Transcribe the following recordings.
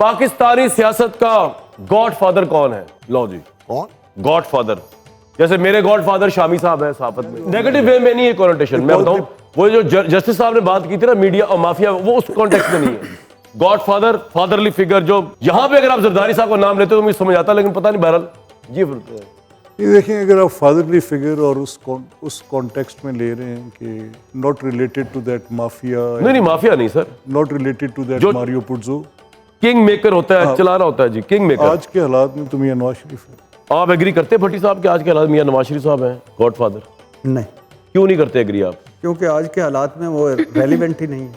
पाकिस्तानी सियासत का गॉडफादर कौन है? लो जी, कौन गॉडफादर? जैसे मेरे गॉडफादर शामी साहब है सहाफत में। नेगेटिव वे में नहीं है कॉनोटेशन, मैं बताऊं, वो जो जस्टिस साहब ने बात की थी ना मीडिया और माफिया, वो उस कॉन्टेक्स्ट में नहीं है। गॉडफादर, फादरली फिगर, जो यहां पे अगर आप जरदारी साहब का नाम लेते तो मुझे समझ आता, लेकिन पता नहीं बहरहाल जी। ये देखें, अगर आप फादरली फिगर और उस कॉन्टेक्स्ट में ले रहे हैं कि not related to that mafia, नहीं माफिया नहीं sir, not related to that Mario Puzo, kingmaker होता है, चला रहा होता है जी, किंग मेकर। आज के हालात में तो मियां नवाज शरीफ है। आप एग्री करते हैं भट्टी साहब के आज के हालात मियां नवाज शरीफ साहब हैं गॉडफादर? नहीं, क्यों नहीं करते एग्री आप? क्योंकि आज के हालात में वो रेलिवेंट ही नहीं है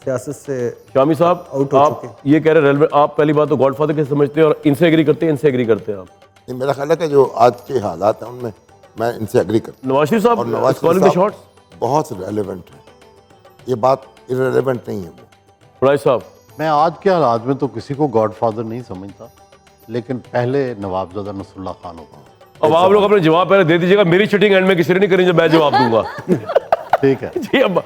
सियासत से। शामी साहब आउट हो आप ये कह रहे हैं, आप पहली बात तो गॉडफादर कैसे समझते हैं और इनसे एग्री करते हैं, इनसे एग्री करते हैं आप? नहीं, मेरा ख्याल है कि जो आज के हालात हैं उनमें मैं इनसे एग्री करता हूं। नवाज शरीफ साहब और Nawaz calling the Sharif shots? साहब बहुत रेलेवेंट है, ये बात इररेलेवेंट नहीं है वो। राय साहब, मैं आज के हालात में तो किसी को गॉडफादर नहीं समझता, लेकिन पहले नवाबजादा नसरुल्लाह खान होगा। अब आप लोग अपने जवाब पहले दे दीजिएगा, मेरी चिटिंग एंड में किसी ने नहीं करी, जब मैं जवाब दूंगा। ठीक है जी अब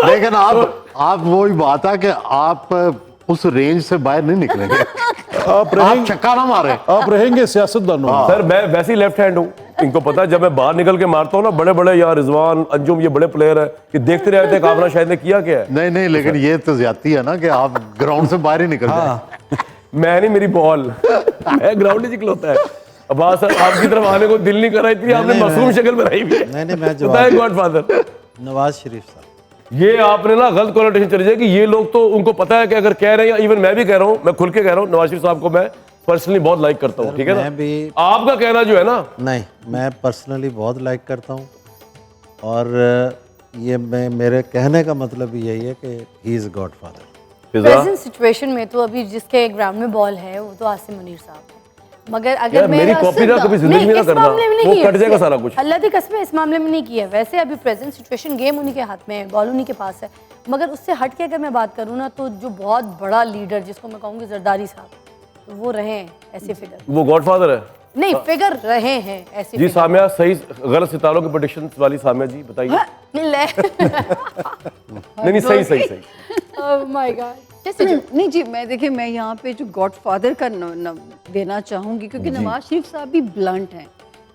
लेकिन आप वही बात है कि आप उस रेंज से बाहर नहीं निकलेंगे। आप छक्का ना मारे, आप रहेंगे सियासतदानों में। सर मैं वैसे ही लेफ्ट हैंड हूँ, इनको पता है, जब मैं बाहर निकल के मारता हूँ ना, बड़े बड़े यार रिजवान अंजुम ये बड़े प्लेयर है कि देखते रहते हैं कामना शायद ने किया क्या है। नहीं लेकिन ये तो ज्यादती है ना कि आप ग्राउंड से बाहर ही निकल जाए। मैं नहीं, मेरी बॉल मैं ग्राउंड ही निकलता है। अब हाँ सर, आपकी तरफ आने को दिल नहीं कर रहा, इतनी आपने मासूम शक्ल बनाई हुई है। नहीं मैं जवाब गॉडफादर नवाज शरीफ साहब। ये आपने ना गलत कॉन्टेक्स्ट चली जाए कि ये लोग तो उनको पता है कि अगर कह रहे हैं, इवन मैं भी कह रहा हूँ, मैं खुल के कह रहा हूँ, नवाज शरीफ साहब को मैं पर्सनली बहुत लाइक करता हूँ, ठीक है ना? मैं भी आपका कहना जो है ना, नहीं, मैं पर्सनली बहुत लाइक करता हूँ और ये मैं मेरे कहने का मतलब यही है कि he is godfather. Present situation में तो अभी जिसके ग्राउंड में बॉल है वो तो आसिम मुनीर साहब है, मगर अगर मेरी कॉपी ना कभी जिंदगी में ना करना, वो कट जाएगा सारा कुछ। अल्लाह की कसम इस मामले में नहीं किया। वैसे अभी प्रेजेंट सिचुएशन गेम उन्हीं के हाथ में है, बॉल उन्हीं के पास है, मगर उससे हट के अगर मैं बात करूँ ना, तो जो बहुत बड़ा लीडर जिसको मैं कहूँगी जरदारी साहब, तो वो रहे हैं ऐसे फिगर। वो गॉडफादर है? नहीं, फिगर रहे हैं ऐसे जी। सामिया, सही गलत सितारों के प्रेडिक्शन वाली सामिया जी बताइए। नहीं सही। Oh my God. नहीं जी, मैं देखिए, मैं यहाँ पे जो गॉडफादर का देना चाहूँगी, क्योंकि नवाज शरीफ साहब भी ब्लंट हैं।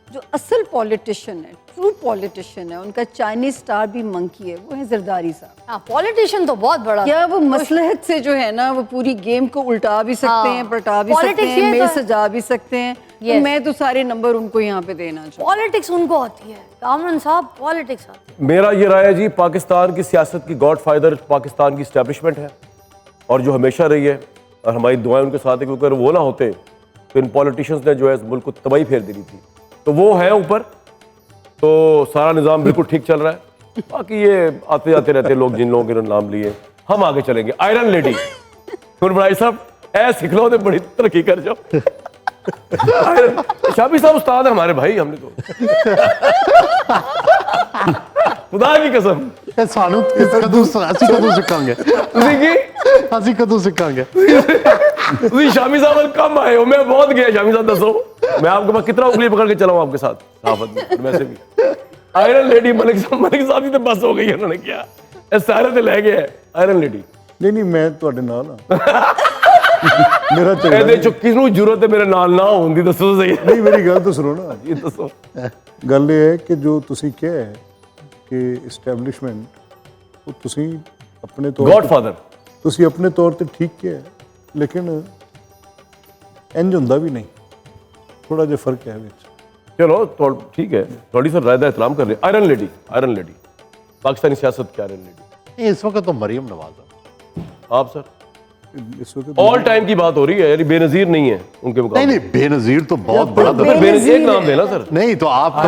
जो असल पॉलिटिशियन है, ट्रू पॉलिटिशियन है, उनका चाइनीज स्टार भी मंकी है, वो है जरदारी साहब। हाँ, पॉलिटिशियन तो बहुत बड़ा। क्या वो मसलहत से जो है ना, वो पूरी गेम को उल्टा भी सकते हैं, पलटा भी सकते हैं, मेल सजा भी सकते हैं। तो मैं तो सारे नंबर उनको यहाँ पे देना चाहूँ। पॉलिटिक्स उनको आती है, कामरान साहब पॉलिटिक्स आती है। मेरा ये राय है जी, पाकिस्तान की सियासत की गॉडफादर पाकिस्तान की एस्टैब्लिशमेंट है, और जो हमेशा रही है, और हमारी दुआएं उनके साथ है, क्योंकि अगर वो ना होते तो इन पॉलिटिशियंस ने जो है इस मुल्क को तबाही फेर देनी थी। तो वो है ऊपर, तो सारा निज़ाम बिल्कुल ठीक चल रहा है। बाकी ये आते जाते रहते लोग, जिन लोगों के नाम लिए, हम आगे चलेंगे। आयरन लेडी भाई साहब, ऐसे सीख लो, बड़ी तरक्की कर जाओ। शाबी साहब उस्ताद है हमारे भाई, हमने तो खुदा की कसम सानू कदू सिखांगे, ਅਸੀਂ ਕਦੋਂ ਸਿੱਖਾਂਗੇ? शामी साहब कम आए हो? मैं बहुत गया शामी साहब, दसो मैं आपके पास कितना उंगली पकड़ के चलाऊं आपके साथ साफत में। वैसे भी आयरन लेडी मलिक साहब की तो बस हो गई है, उन्होंने किया सारे तो ले गए आयरन लेडी। नहीं मैं ਤੁਹਾਡੇ ਨਾਲ ਆ। ਮੇਰਾ ਇਹਦੇ ਚ ਕਿਸ ਨੂੰ ਜ਼ਰੂਰਤ ਹੈ ਮੇਰੇ ਨਾਲ ਨਾ ਹੋਣ ਦੀ, ਦੱਸੋ ਸਹੀ। ਨਹੀਂ ਮੇਰੀ ਗੱਲ ਤਾਂ ਸੁਣੋ ਨਾ। ਇਹ ਦੱਸੋ, ਗੱਲ ਇਹ ਹੈ ਕਿ ਜੋ ਤੁਸੀਂ ਕਿਹਾ ਹੈ ਕਿ ਇਸਟੈਬਲਿਸ਼ਮੈਂਟ, ਉਹ ਤੁਸੀਂ ਆਪਣੇ ਤੌਰ ਗॉडफादर ਤੁਸੀਂ ਆਪਣੇ ਤੌਰ ਤੇ ਠੀਕ ਕਿਹਾ ਹੈ, ਲੇਕਿਨ ਇੰਜ ਹੁੰਦਾ ਵੀ ਨਹੀਂ, ਥੋੜਾ ਜਿਹਾ ਫਰਕ ਹੈ ਵਿੱਚ। चलो ठीक है, थोड़ी सी राय का एहतराम कर रहे। आयरन लेडी पाकिस्तानी सियासत की आयरन लेडी इस वक्त तो मरियम नवाज है। आप सर इस वक्त ऑल टाइम की बात हो रही है, यानी बेनजीर नहीं है उनके मुकाबले। नहीं बेनजीर तो बहुत बड़ा बेनजीर एक नाम देना सर। नहीं तो आप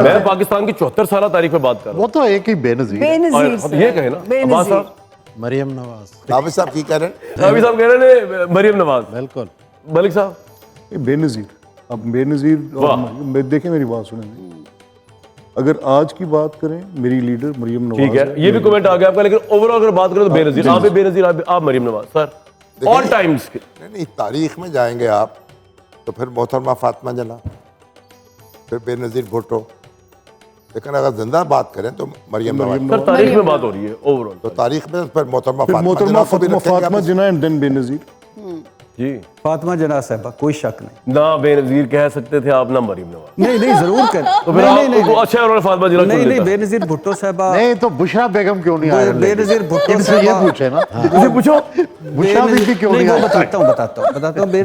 मैं पाकिस्तान की 74 साल तारीख में बात कर रहा हूँ, वो तो एक ही बेनजीर ये कहे ना अब्बास साहब। मरियम नवाज। हाफिज साहब की कह रहे हैं? हाफिज साहब कह रहे हैं मरियम नवाज। बिल्कुल। मलिक साहब बेनज़ीर। अब बेनज़ीर देखें, मेरी बात सुनें, अगर आज की बात करें, मेरी लीडर मरियम नवाज। ठीक है, ये भी कमेंट आ गया आपका, लेकिन ओवरऑल अगर बात करें तो बेनज़ीर, आप भी बेनज़ीर, आप Maryam Nawaz sir all times के। नहीं, तारीख में जाएंगे आप तो फिर मोहतरमा फातिमा जला, फिर बेनज़ीर भुट्टो, लेकिन अगर जिंदा बात करें तो मरियम नवाज। सर तारीख में बात हो रही है ओवरऑल। तो तारीख में फिर मोहतरमा फिर फातिमा मोहतरमा जिन्ना को भी फातिमा रखेंगे फातिमा आप। जिन्ना एंड देन बेनज़ीर। जी फातिमा जना साहबा, कोई शक नहीं। ना बेनजीर कह सकते थे आप, ना मरीम नवाज। नहीं नहीं, जरूर कर। तो फिर आप अच्छा उन्होंने फातिमा जिन्ना नहीं क्यों नहीं, लेता? बेनज़ीर भुट्टो साहबा, नहीं तो बुशरा बेगम क्यों नहीं आए? बेनज़ीर भुट्टो इनसे ये साहबा, पूछे ना, मुझे पूछो, बुशरा बीबी क्यों नहीं वो आए? बताता हूँ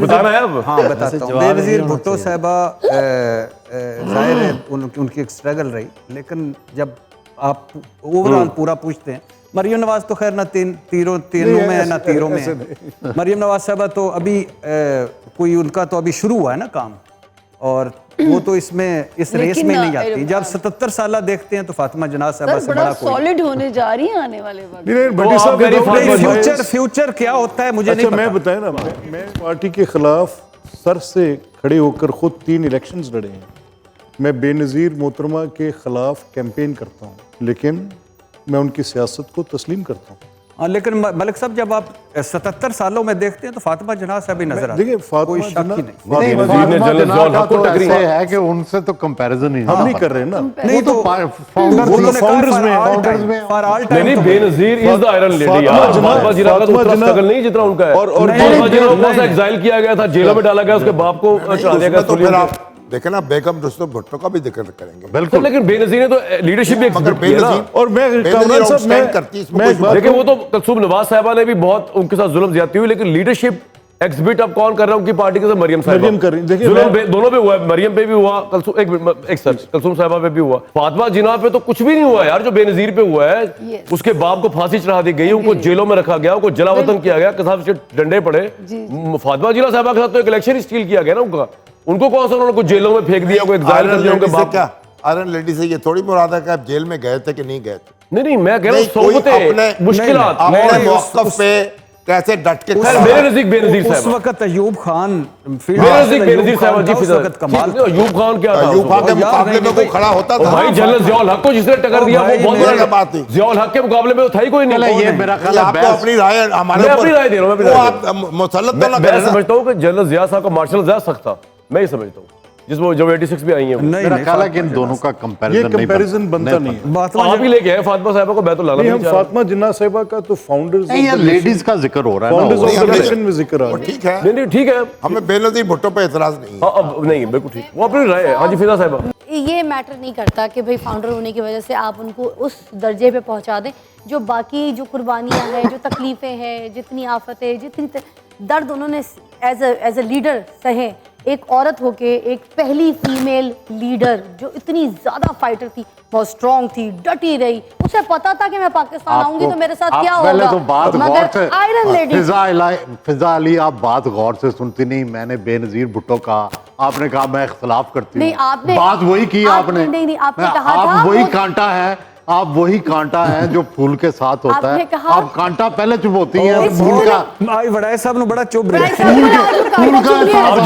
बताना है अब? हाँ बताता हूँ। बेनज़ीर भुट्टो साहबा, जाहिर है उनकी एक स्ट्रगल रही, लेकिन जब आप ओवरऑल पूरा पूछते हैं, मरियम नवाज तो खैर ना तीरों में है ना तीरों में है। मरियम नवाज साहबा तो अभी कोई उनका तो अभी शुरू हुआ है ना काम, और वो तो इसमें इस रेस में नहीं आती। जब 77 साल देखते हैं तो फातिमा जना साहबा से बड़ा बड़ा कोई सॉलिड होने जा रही है आने वाले वक्त। नहीं भट्टी आप साहब कह रही बताओ, फातिमा नहीं, फ्यूचर क्या होता है मुझे अच्छा नहीं मैं पता। बताया ना, मैं पार्टी के खिलाफ सर से खड़े होकर खुद 3 इलेक्शंस लड़े हैं। मैं बेनज़ीर मोहतरमा के खिलाफ कैंपेन करता हूँ, लेकिन मैं उनकी सियासत को तस्लीम करता हूँ। हाँ, लेकिन मलिक साहब जब आप 77 सालों में देखते हैं तो फातिमा जना साहब भी नजर आती देखिए है, कोई फातिमा शक जिन्ना ही नहीं। नहीं, बेनज़ीर ने फातिमा जनरल जिन्ना ज़ियाउल का हक को तो टकरी। ऐसे है कि उनसे तो कंपैरिजन ही हम नहीं कर रहे हैं ना, नहीं वो तो फाउंडर वो तो founders में है, फाउंडर्स में फॉर ऑल नहीं नहीं, time. Benazir is the iron lady Fatima यार। जिन्ना- फातिमा जिन्ना का तो फातिमा उतना जिन्ना- स्ट्रगल नहीं जितना उनका है। और फातिमा जिन्ना को नहीं, कौन सा एग्जाइल किया गया था, जेलों में डाला गया, उसके बाप को चढ़ा दिया गया उसमें तो सूली फिर में। आप देखें ना, बेगम रुस्तम भुट्टो का भी जिक्र करेंगे। तो लेकिन बेनजीर ने तो लीडरशिप भी मगर एक्सिबिट की है ना। बेनज़ीर और मैं बेनज़ीर कामरान साहब आउटस्टैंड करती है, इसमें मैं कोई एक बात देखिए वो तो कलसूम नवाज साहबा ने भी बहुत उनके साथ जुल्म ज्यादती हुई, लेकिन लीडरशिप एक्सिबिट अब कौन कर रहा है उनकी पार्टी के साथ? मरियम साहबा। मरियम कर रही है। देखिए, जुल्म मैं- दोनों पे हुआ है, मरियम पे भी हुआ, कलसूम साहबा पे भी हुआ, फातिमा जिन्ना पे तो कुछ भी नहीं हुआ यार। जो बेनजीर पे हुआ है, Yes. उसके बाप को फांसी चढ़ा दी गई, उनको जेलों में रखा गया, उनको जलावतन किया गया, कसाब से डंडे पड़े। फातिमा जिन्ना साहबा के साथ तो एक इलेक्शन स्टील किया गया ना उनका। उनको कौन सा उन्होंने कुछ जेलों में फेंक दिया, कोई एग्जाइल कर आयरन दिया उनके लेडी से बाप को? क्या, आयरन लेडी से ये थोड़ी मुराद है कि आप जेल में गए थे कि नहीं गए थे। नहीं नहीं, मैं कह रहा हूँ नहीं, कोई सोबतें, अपने- मुश्किलात। अपने मौक़िफ़ पे कैसे डट के खैर, खड़ा मेरे है। नजदीक बेनजीर उस साहब, वक्त अयूब खान फील्ड मेरे मार्शल नजदीक अयूब बेनजीर खान साहब था, उस वक्त कमाल था। अयूब खान क्या था? अयूब खान के यार, मुकाबले में नहीं, कोई खड़ा होता ओ था? भाई जनरल ज़ियाउल हक को जिसने टक्कर दिया वो भाई, बहुत मेरे बड़ा क्या बात थी? ज़ियाउल हक के मुकाबले में तो था ही कोई नहीं। चले ये कौन है? मेरा ख्याल ये है आप तो बहस- अपनी राय हमारे मैं ऊपर- अपनी राय दे रहा हूं, मैं अपनी वो राय दे आप मुसल्लत तो ना मैं करें ना। समझता हूँ कि जनरल ज़िया साहब का मार्शल जा सकता, मैं ये समझता हूँ, जिस वो जब 86 भी आई हैं वो। नहीं मेरा नहीं, ख्याल है कि इन फातिमा दोनों का ये कंपैरिजन कंपैरिजन बनता नहीं है। बात आप ही लेके आए फातिमा साहबा को, मैं तो लाना नहीं, नहीं हम चाह रहा। फातिमा जिन्ना साहिबा का तो फाउंडर्स नहीं, ये लेडीज का जिक्र हो रहा है फाउंडर्स ना। ऑफ द हमने- नेशन में जिक्र आ वो रहा है। ठीक है, नहीं नहीं ठीक है, हमें बेनज़ीर भुट्टो पे एतराज नहीं है। हाँ अब नहीं बिल्कुल ठीक, वो अपनी राय है। हाँ जी फिजा साहबा। ये मैटर नहीं करता कि भाई फाउंडर होने की वजह से आप उनको उस दर्जे पे पहुंचा दें जो बाकी जो कुर्बानियां हैं, जो तकलीफ़ें हैं, जितनी आफतें, जितनी दर्द उन्होंने एज अ लीडर सहे। एक औरत होके, एक पहली फीमेल लीडर जो इतनी ज़्यादा फाइटर थी, बहुत स्ट्रॉन्ग थी, डटी रही, उसे पता था कि मैं पाकिस्तान आऊंगी तो मेरे साथ आप क्या पहले होगा। तो बात गौर मगर से आयरन लेडी फिजा अली, आप बात गौर से सुनती नहीं। मैंने बेनजीर भुट्टो कहा, आपने कहा मैं इख्तलाफ करती नहीं, हूँ। आपने- बात वही की आपने। नहीं, आपने मैं- कहा था आप वही वो- कांटा है, आप वही कांटा है जो फूल के साथ होता आपने है। कहा- आप कांटा पहले चुभोती हैं, और फूल का आई वड़ाई साहब ने बड़ा चुभ रहा भाई है। साहब ने आज फूल का कांटा चुभ लिया। एहसास